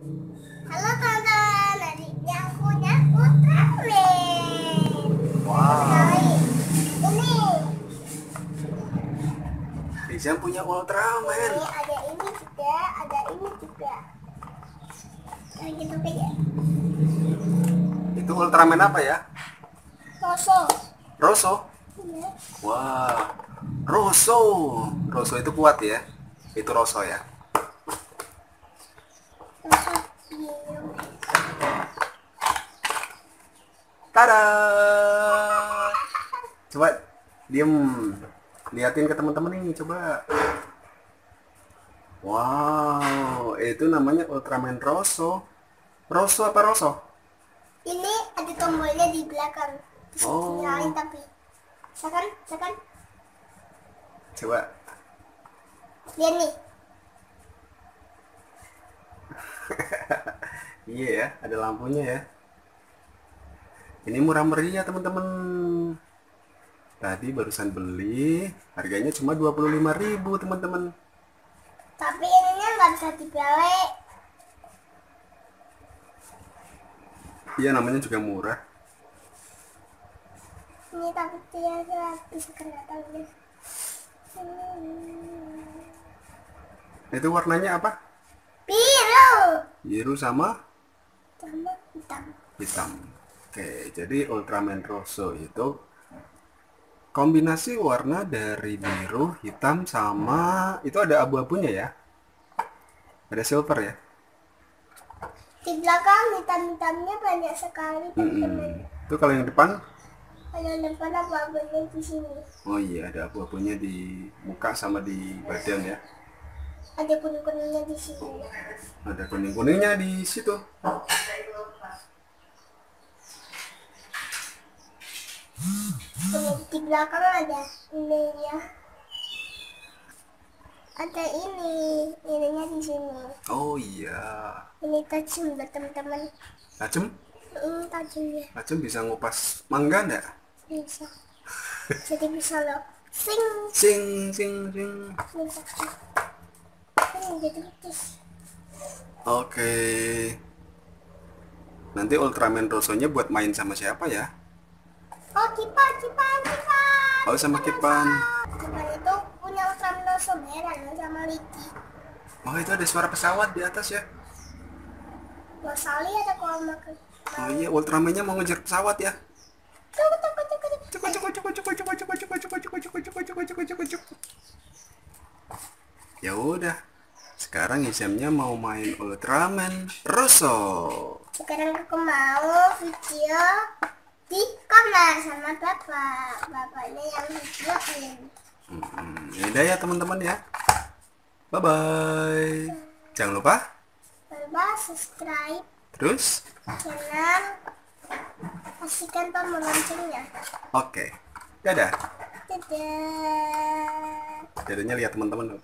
Halo teman-teman, hari ini aku punya Ultraman. Wow, Ini, Rizam punya Ultraman. ini ada ini juga, ada ini juga. Nah, gitu aja. Itu Ultraman apa ya? Rosso. Rosso? Iya. Wah, Rosso. Rosso itu kuat ya? Itu Rosso ya? Rosso biru. Tada! Coba diem, liatin ke teman-teman ini coba. Wow, itu namanya Ultraman Rosso. Rosso apa Rosso? Ini ada tombolnya di belakang. Terus Oh. nyalain tapi. Sekan. Coba. Lihat nih. Iya ya, ada lampunya ya. Ini murah meriah teman-teman. Tadi barusan beli, harganya cuma 25.000 teman-teman. Tapi ininya nggak bisa dibalik. Iya namanya juga murah. Ini tapi dia habis kena tangan. Itu warnanya apa? Biru. Biru sama Sama hitam. hitam. Oke, jadi Ultraman Rosso itu kombinasi warna dari biru, hitam sama itu ada abu-abunya ya. Ada silver ya. Di belakang hitam-hitamnya banyak sekali teman-teman. Itu kalau yang depan, Ada depan apa-apanya di sini. oh iya ada abu-abunya di muka sama di badan ya. Ada kuning-kuningnya di sini. Ada kuning-kuningnya di situ. Di belakang ada ininya. Ada ininya di sini. Oh iya. Ini tajam buat teman-teman. Tajam? Ini tajamnya Tajam bisa ngupas mangga enggak? bisa. Jadi bisa loh. Sing. Sing sing sing. Bisa. Ini jadi putus. Oke. Nanti Ultraman Rosso-nya buat main sama siapa ya? Oh, Kipan. Oh sama Kipan. Kipan itu punya Ultraman Rosso merah sama Liki. Oh itu ada suara pesawat di atas ya? Wasali ada kolam makan. Oh iya Ultraman-nya mau ngejar pesawat ya? Cukup. Ya udah. Sekarang Isamnya mau main Ultraman Rosso. Sekarang aku mau video di kamar sama bapaknya yang videoin. Yaudah ya teman-teman ya. Bye bye. Jangan lupa Coba subscribe terus. channel, pastikan tombol loncengnya. Oke. Dadah. Dadah. Dadanya lihat teman-teman.